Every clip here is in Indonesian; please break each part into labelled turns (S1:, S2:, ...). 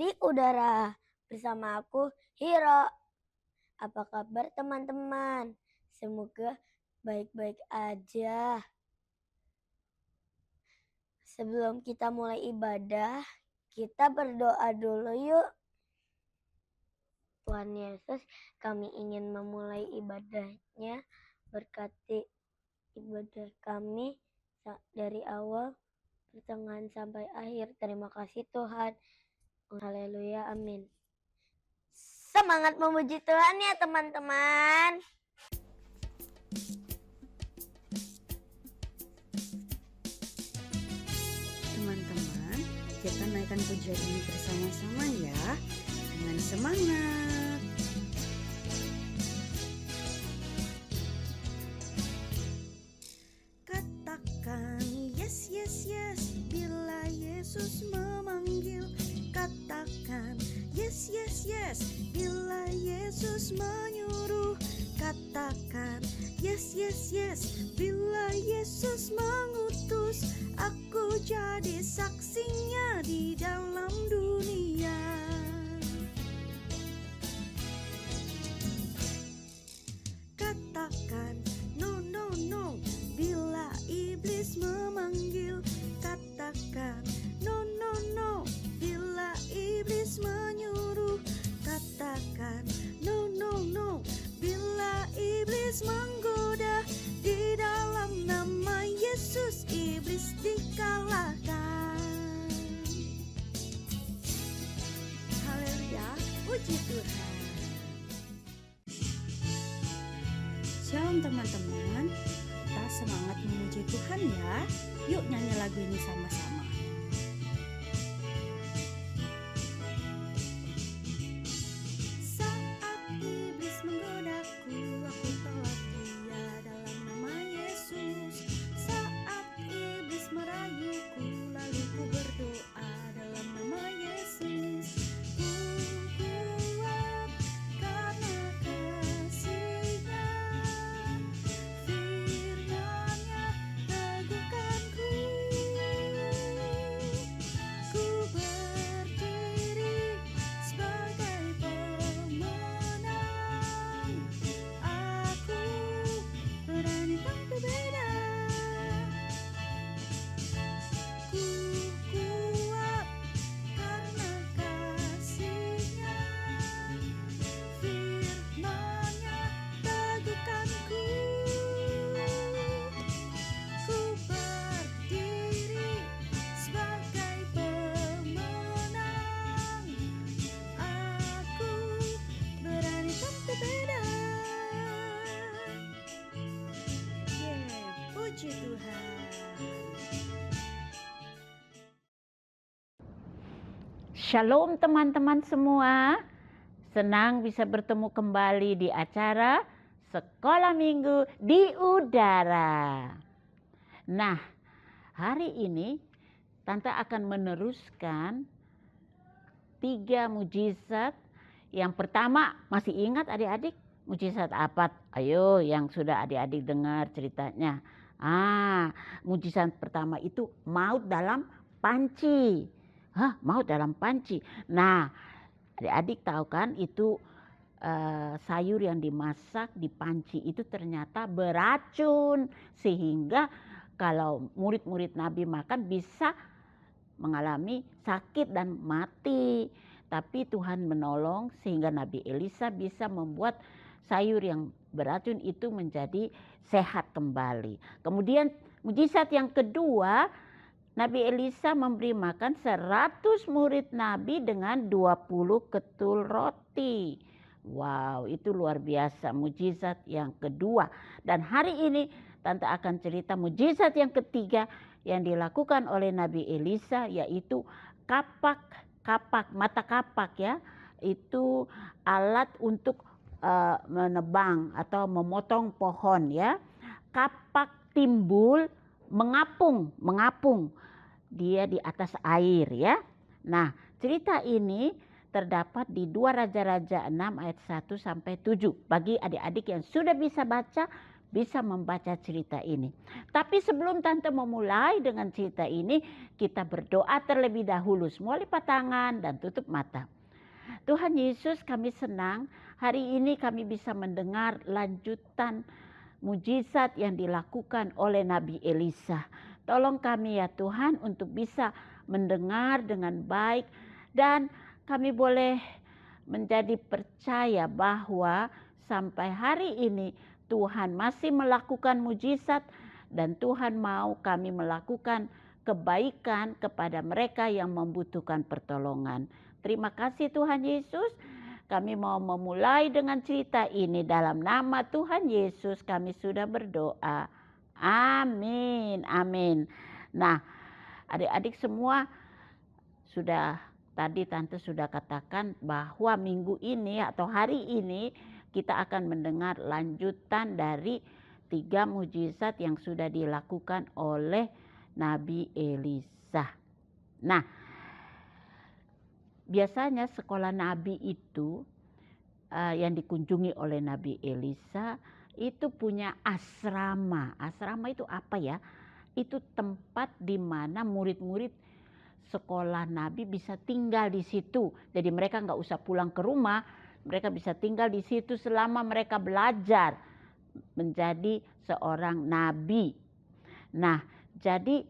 S1: di udara. Bersama aku, Hiro. Apa kabar teman-teman? Semoga baik-baik aja. Sebelum kita mulai ibadah, kita berdoa dulu yuk. Tuhan Yesus, kami ingin memulai ibadahnya. Berkati ibadah kami dari awal, pertengahan sampai akhir. Terima kasih Tuhan. Haleluya, amin. Semangat memuji Tuhan ya teman-teman.
S2: Teman-teman, kita naikkan pujian ini bersama-sama ya, dengan semangat. Katakan yes, yes, yes, bila Yesus memanggil. Katakan yes, yes, yes, bila Yesus menyuruh. Katakan yes, yes, yes, bila Yesus mengutus. Aku jadi saksinya di dalam dunia. Katakan no, no, no, bila iblis memanggil. Katakan no, no, no, bila iblis menyuruh. Katakan no, no, no, bila iblis menggoda. Di dalam nama Yesus iblis dikalahkan. Haleluya, puji Tuhan. Shalom teman-teman, kita semangat memuji Tuhan ya. Yuk nyanyi lagu ini sama-sama. Saat iblis menggodaku, aku tolak dia dalam nama Yesus. Saat iblis merayuku, lalu ku berdoa dalam nama Yesus. Ku kuat karena kasih-Nya, firman-Nya teguhkanku. Ku berdiri sebagai pemenang. Aku berani tak berbeda. Ku kuat karena kasih-Nya, firman-Nya teguhkanku. Ku berdiri sebagai pemenang. Aku berani tak berbeda. Puji Tuhan.
S3: Shalom teman-teman semua. Senang bisa bertemu kembali di acara Sekolah Minggu di Udara. Nah, hari ini Tante akan meneruskan 3 mujizat. Yang pertama, masih ingat adik-adik mujizat apa? Ayo yang sudah adik-adik dengar ceritanya. Mujizat pertama itu maut dalam panci. Maut dalam panci. Nah, adik-adik tahu kan itu sayur yang dimasak di panci itu ternyata beracun. Sehingga kalau murid-murid Nabi makan bisa mengalami sakit dan mati. Tapi Tuhan menolong sehingga Nabi Elisa bisa membuat sayur yang beracun itu menjadi sehat kembali. Kemudian mujizat yang kedua, Nabi Elisa memberi makan 100 murid Nabi dengan 20 ketul roti. Wow, itu luar biasa mujizat yang kedua. Dan hari ini Tante akan cerita mujizat yang ketiga yang dilakukan oleh Nabi Elisa, yaitu mata kapak ya. Itu alat untuk menebang atau memotong pohon ya. Kapak timbul mengapung dia di atas air ya. Nah, cerita ini terdapat di 2 Raja-Raja 6 ayat 1 sampai 7. Bagi adik-adik yang sudah bisa baca, bisa membaca cerita ini. Tapi sebelum Tante memulai dengan cerita ini, kita berdoa terlebih dahulu. Semua lipat tangan dan tutup mata. Tuhan Yesus, kami senang hari ini kami bisa mendengar lanjutan mujizat yang dilakukan oleh Nabi Elisa. Tolong kami ya Tuhan untuk bisa mendengar dengan baik dan kami boleh menjadi percaya bahwa sampai hari ini Tuhan masih melakukan mujizat dan Tuhan mau kami melakukan kebaikan kepada mereka yang membutuhkan pertolongan. Terima kasih Tuhan Yesus. Kami mau memulai dengan cerita ini dalam nama Tuhan Yesus kami sudah berdoa. Amin, amin. Nah, adik-adik semua tadi Tante sudah katakan bahwa minggu ini atau hari ini kita akan mendengar lanjutan dari 3 mujizat yang sudah dilakukan oleh Nabi Elisa. Nah, biasanya sekolah Nabi itu yang dikunjungi oleh Nabi Elisa itu punya asrama. Asrama itu apa ya? Itu tempat di mana murid-murid sekolah Nabi bisa tinggal di situ. Jadi mereka nggak usah pulang ke rumah, mereka bisa tinggal di situ selama mereka belajar menjadi seorang nabi. Nah, jadi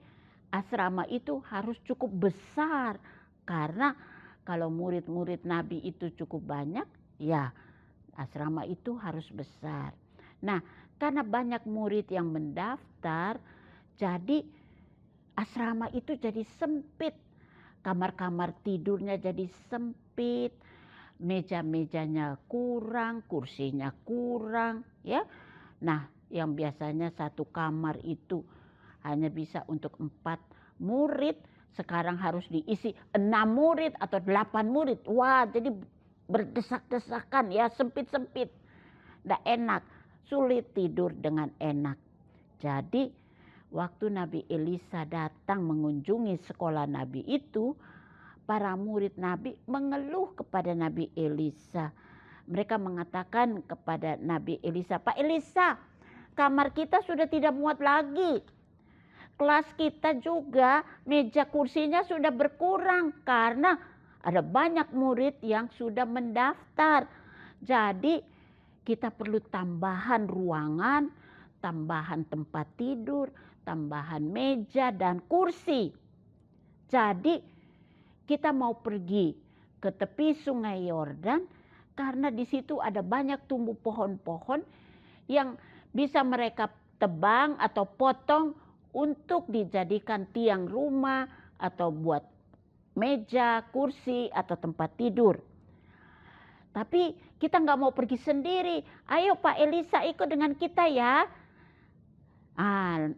S3: asrama itu harus cukup besar karena kalau murid-murid nabi itu cukup banyak, ya asrama itu harus besar. Nah, karena banyak murid yang mendaftar, jadi asrama itu jadi sempit. Kamar-kamar tidurnya jadi sempit, meja-mejanya kurang, kursinya kurang, ya. Nah, yang biasanya satu kamar itu hanya bisa untuk 4 murid, sekarang harus diisi 6 murid atau 8 murid. Wah, jadi berdesak-desakan ya, sempit-sempit. Nggak enak, sulit tidur dengan enak. Jadi waktu Nabi Elisa datang mengunjungi sekolah Nabi itu, para murid Nabi mengeluh kepada Nabi Elisa. Mereka mengatakan kepada Nabi Elisa, "Pak Elisa, kamar kita sudah tidak muat lagi. Kelas kita juga meja kursinya sudah berkurang karena ada banyak murid yang sudah mendaftar. Jadi kita perlu tambahan ruangan, tambahan tempat tidur, tambahan meja dan kursi. Jadi kita mau pergi ke tepi Sungai Yordan karena di situ ada banyak tumbuh pohon-pohon yang bisa mereka tebang atau potong untuk dijadikan tiang rumah atau buat meja, kursi atau tempat tidur. Tapi kita nggak mau pergi sendiri. Ayo Pak Elisa ikut dengan kita ya."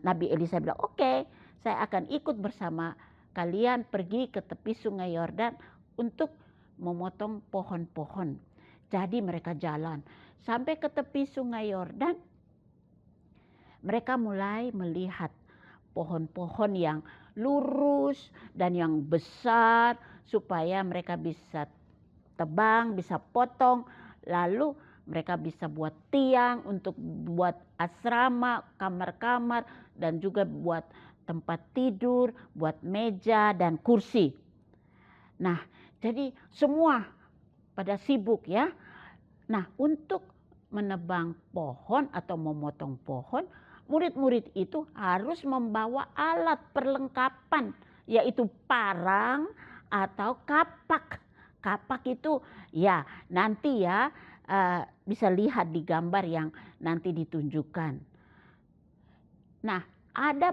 S3: Nabi Elisa bilang, "Oke, saya akan ikut bersama kalian pergi ke tepi Sungai Yordan untuk memotong pohon-pohon." Jadi mereka jalan sampai ke tepi Sungai Yordan. Mereka mulai melihat pohon-pohon yang lurus dan yang besar supaya mereka bisa tebang, bisa potong, lalu mereka bisa buat tiang untuk buat asrama, kamar-kamar, dan juga buat tempat tidur, buat meja dan kursi. Nah, jadi semua pada sibuk ya. Nah, untuk menebang pohon atau memotong pohon, murid-murid itu harus membawa alat perlengkapan, yaitu parang atau kapak. Kapak itu ya nanti ya bisa lihat di gambar yang nanti ditunjukkan. Nah, ada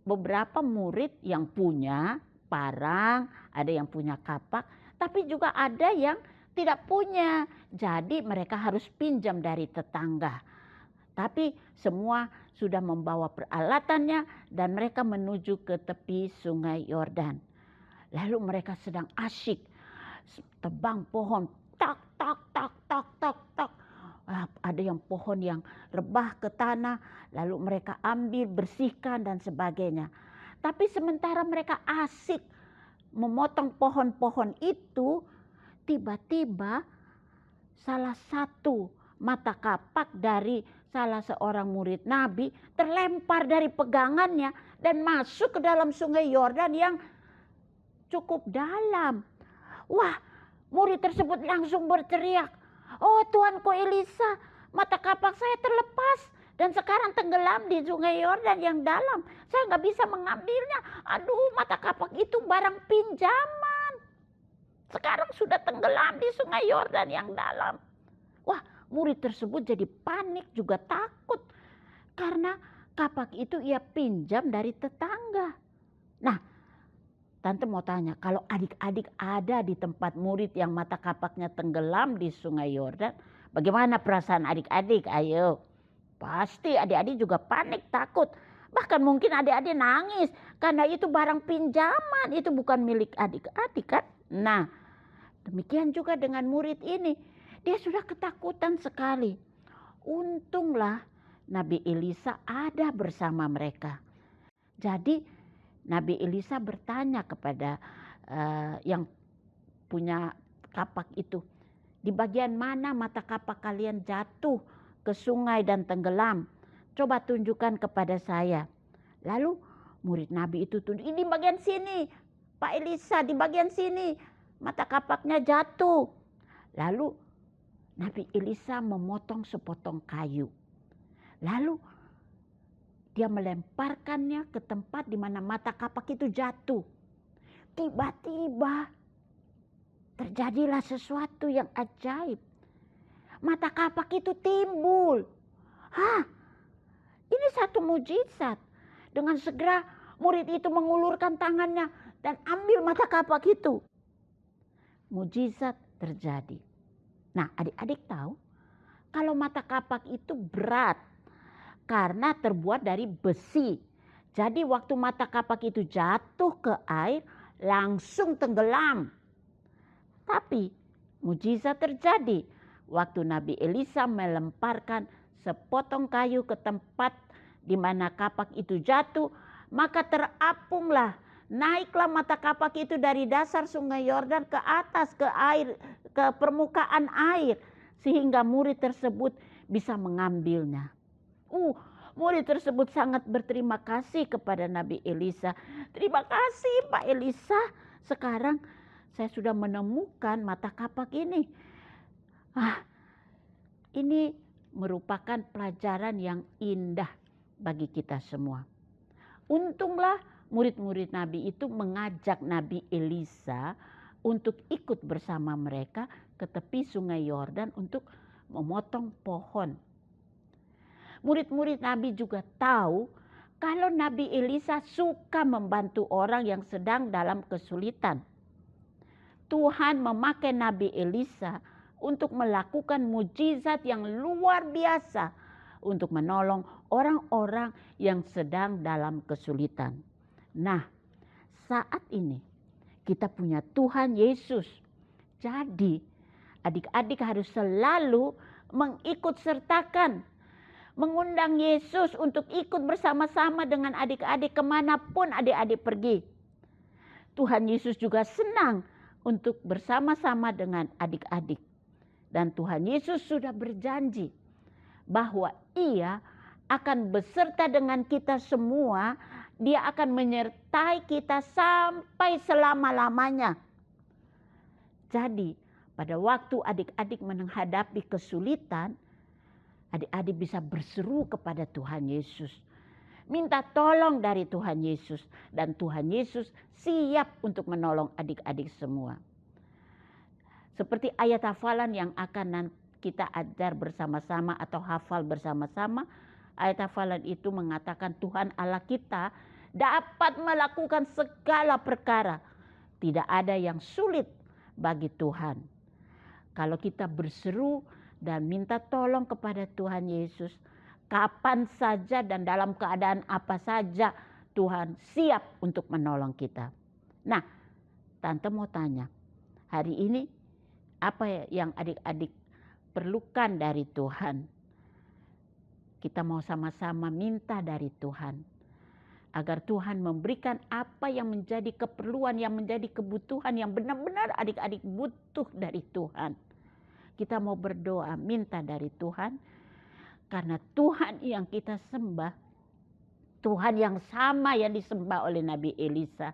S3: beberapa murid yang punya parang, ada yang punya kapak, tapi juga ada yang tidak punya. Jadi mereka harus pinjam dari tetangga. Tapi semua sudah membawa peralatannya dan mereka menuju ke tepi Sungai Yordan. Lalu mereka sedang asyik tebang pohon, tak tak tak tak tak tak. Ada yang pohon yang rebah ke tanah, lalu mereka ambil, bersihkan dan sebagainya. Tapi sementara mereka asik memotong pohon-pohon itu, tiba-tiba salah satu mata kapak dari salah seorang murid Nabi terlempar dari pegangannya dan masuk ke dalam sungai Yordan yang cukup dalam. Wah, murid tersebut langsung berteriak, "Oh Tuanku Elisa, mata kapak saya terlepas dan sekarang tenggelam di sungai Yordan yang dalam. Saya nggak bisa mengambilnya. Aduh, mata kapak itu barang pinjaman. Sekarang sudah tenggelam di sungai Yordan yang dalam." Wah, murid tersebut jadi panik juga takut karena kapak itu ia pinjam dari tetangga. Nah, Tante mau tanya, kalau adik-adik ada di tempat murid yang mata kapaknya tenggelam di sungai Yordan, bagaimana perasaan adik-adik? Ayo. Pasti adik-adik juga panik, takut. Bahkan mungkin adik-adik nangis karena itu barang pinjaman, itu bukan milik adik-adik kan? Nah, demikian juga dengan murid ini. Dia sudah ketakutan sekali. Untunglah Nabi Elisa ada bersama mereka. Jadi Nabi Elisa bertanya kepada yang punya kapak itu, "Di bagian mana mata kapak kalian jatuh ke sungai dan tenggelam? Coba tunjukkan kepada saya." Lalu murid Nabi itu tunjuk, "Di bagian sini, Pak Elisa, di bagian sini mata kapaknya jatuh." Lalu Nabi Elisa memotong sepotong kayu. Lalu dia melemparkannya ke tempat di mana mata kapak itu jatuh. Tiba-tiba terjadilah sesuatu yang ajaib. Mata kapak itu timbul. Hah, ini satu mujizat. Dengan segera murid itu mengulurkan tangannya dan ambil mata kapak itu. Mujizat terjadi. Nah, adik-adik tahu kalau mata kapak itu berat karena terbuat dari besi. Jadi waktu mata kapak itu jatuh ke air langsung tenggelam. Tapi mujizat terjadi waktu Nabi Elisa melemparkan sepotong kayu ke tempat di mana kapak itu jatuh, maka terapunglah, naiklah mata kapak itu dari dasar sungai Yordan ke atas ke air, ke permukaan air, sehingga murid tersebut bisa mengambilnya. Murid tersebut sangat berterima kasih kepada Nabi Elisa. "Terima kasih Pak Elisa, sekarang saya sudah menemukan mata kapak ini." Ini merupakan pelajaran yang indah bagi kita semua. Untunglah murid-murid Nabi itu mengajak Nabi Elisa untuk ikut bersama mereka ke tepi sungai Yordan untuk memotong pohon. Murid-murid Nabi juga tahu kalau Nabi Elisa suka membantu orang yang sedang dalam kesulitan. Tuhan memakai Nabi Elisa untuk melakukan mujizat yang luar biasa untuk menolong orang-orang yang sedang dalam kesulitan. Nah, saat ini kita punya Tuhan Yesus. Jadi, adik-adik harus selalu mengikut sertakan, mengundang Yesus untuk ikut bersama-sama dengan adik-adik kemanapun adik-adik pergi. Tuhan Yesus juga senang untuk bersama-sama dengan adik-adik. Dan Tuhan Yesus sudah berjanji bahwa Ia akan beserta dengan kita semua. Dia akan menyertai kita sampai selama-lamanya. Jadi pada waktu adik-adik menghadapi kesulitan, adik-adik bisa berseru kepada Tuhan Yesus. Minta tolong dari Tuhan Yesus. Dan Tuhan Yesus siap untuk menolong adik-adik semua. Seperti ayat hafalan yang akan kita ajar bersama-sama atau hafal bersama-sama. Ayat hafalan itu mengatakan Tuhan Allah kita dapat melakukan segala perkara. Tidak ada yang sulit bagi Tuhan. Kalau kita berseru dan minta tolong kepada Tuhan Yesus, kapan saja dan dalam keadaan apa saja Tuhan siap untuk menolong kita. Nah, Tante mau tanya, hari ini apa yang adik-adik perlukan dari Tuhan? Kita mau sama-sama minta dari Tuhan, agar Tuhan memberikan apa yang menjadi keperluan, yang menjadi kebutuhan, yang benar-benar adik-adik butuh dari Tuhan. kita mau berdoa, minta dari Tuhan. Karena Tuhan yang kita sembah, Tuhan yang sama yang disembah oleh Nabi Elisa.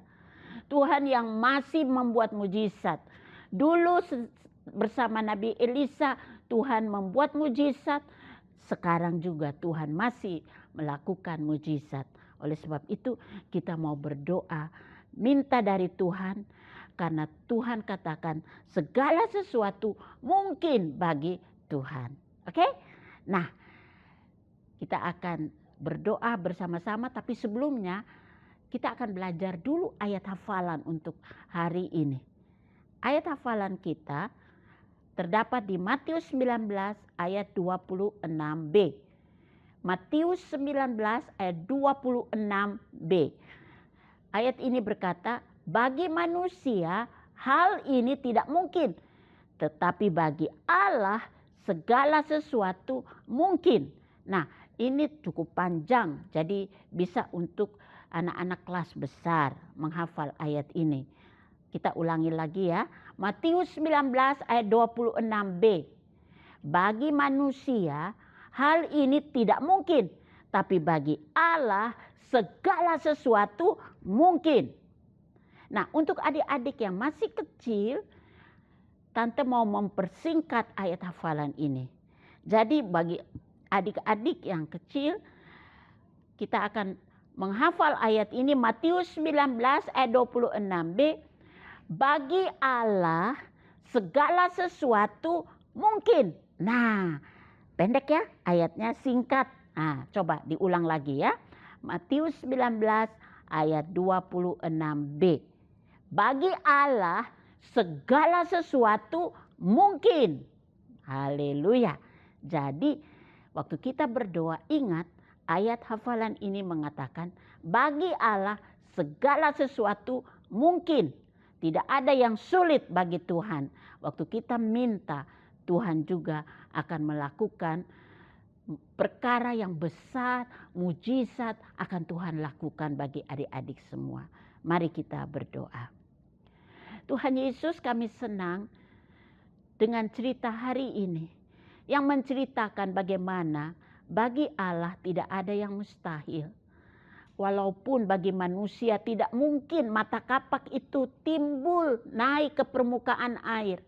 S3: Tuhan yang masih membuat mujizat. Dulu bersama Nabi Elisa, Tuhan membuat mujizat. Sekarang juga Tuhan masih melakukan mujizat. Oleh sebab itu kita mau berdoa, minta dari Tuhan, karena Tuhan katakan segala sesuatu mungkin bagi Tuhan. Oke? Nah, kita akan berdoa bersama-sama, tapi sebelumnya kita akan belajar dulu ayat hafalan untuk hari ini. Ayat hafalan kita terdapat di Matius 19 ayat 26b. Matius 19 ayat 26b. Ayat ini berkata, bagi manusia hal ini tidak mungkin, tetapi bagi Allah segala sesuatu mungkin. Nah, ini cukup panjang, jadi bisa untuk anak-anak kelas besar menghafal ayat ini. Kita ulangi lagi ya. Matius 19 ayat 26b. Bagi manusia hal ini tidak mungkin, tapi bagi Allah segala sesuatu mungkin. Nah, untuk adik-adik yang masih kecil, Tante mau mempersingkat ayat hafalan ini. Jadi bagi adik-adik yang kecil, kita akan menghafal ayat ini, Matius 19 ayat 26b. Bagi Allah segala sesuatu mungkin. Nah, pendek ya, ayatnya singkat. Nah, coba diulang lagi ya. Matius 19 ayat 26b. Bagi Allah segala sesuatu mungkin. Haleluya. Jadi waktu kita berdoa, ingat ayat hafalan ini mengatakan bagi Allah segala sesuatu mungkin. Tidak ada yang sulit bagi Tuhan. Waktu kita minta, Tuhan juga akan melakukan perkara yang besar, mujizat akan Tuhan lakukan bagi adik-adik semua. Mari kita berdoa. Tuhan Yesus, kami senang dengan cerita hari ini yang menceritakan bagaimana bagi Allah tidak ada yang mustahil. Walaupun bagi manusia tidak mungkin mata kapak itu timbul naik ke permukaan air.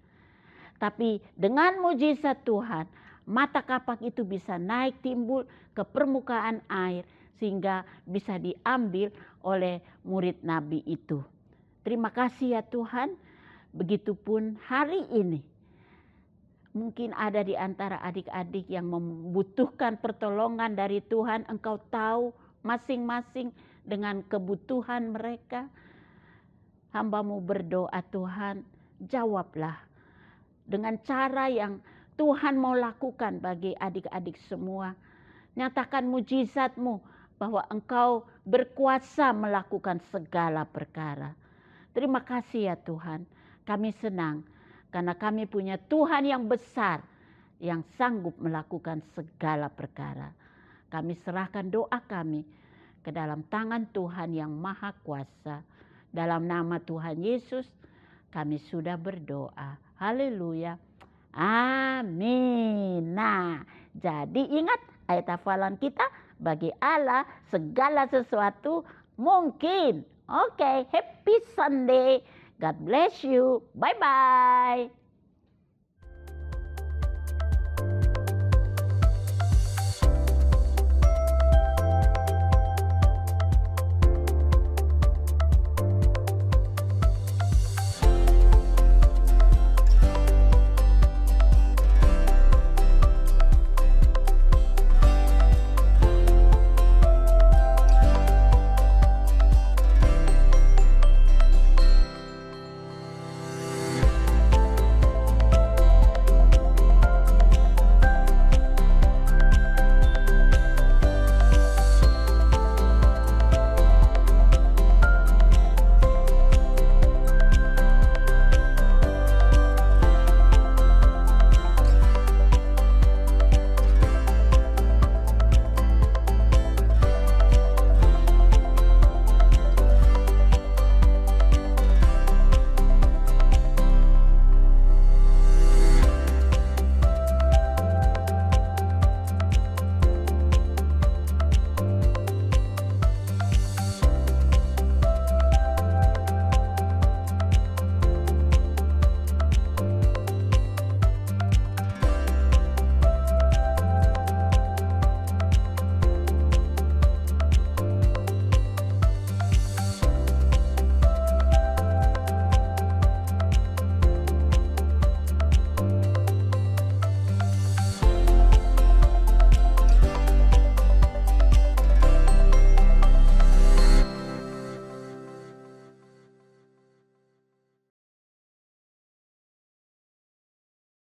S3: Tapi dengan mujizat Tuhan, mata kapak itu bisa naik timbul ke permukaan air. Sehingga bisa diambil oleh murid Nabi itu. Terima kasih ya Tuhan. Begitupun hari ini. Mungkin ada di antara adik-adik yang membutuhkan pertolongan dari Tuhan. Engkau tahu masing-masing dengan kebutuhan mereka. Hamba-Mu berdoa Tuhan, jawablah dengan cara yang Tuhan mau lakukan bagi adik-adik semua. Nyatakan mujizat-Mu bahwa Engkau berkuasa melakukan segala perkara. Terima kasih ya Tuhan, kami senang karena kami punya Tuhan yang besar yang sanggup melakukan segala perkara. Kami serahkan doa kami ke dalam tangan Tuhan yang Maha Kuasa. Dalam nama Tuhan Yesus kami sudah berdoa. Haleluya. Amin. Nah, jadi ingat ayat hafalan kita, bagi Allah segala sesuatu mungkin. Oke, happy Sunday. God bless you. Bye-bye.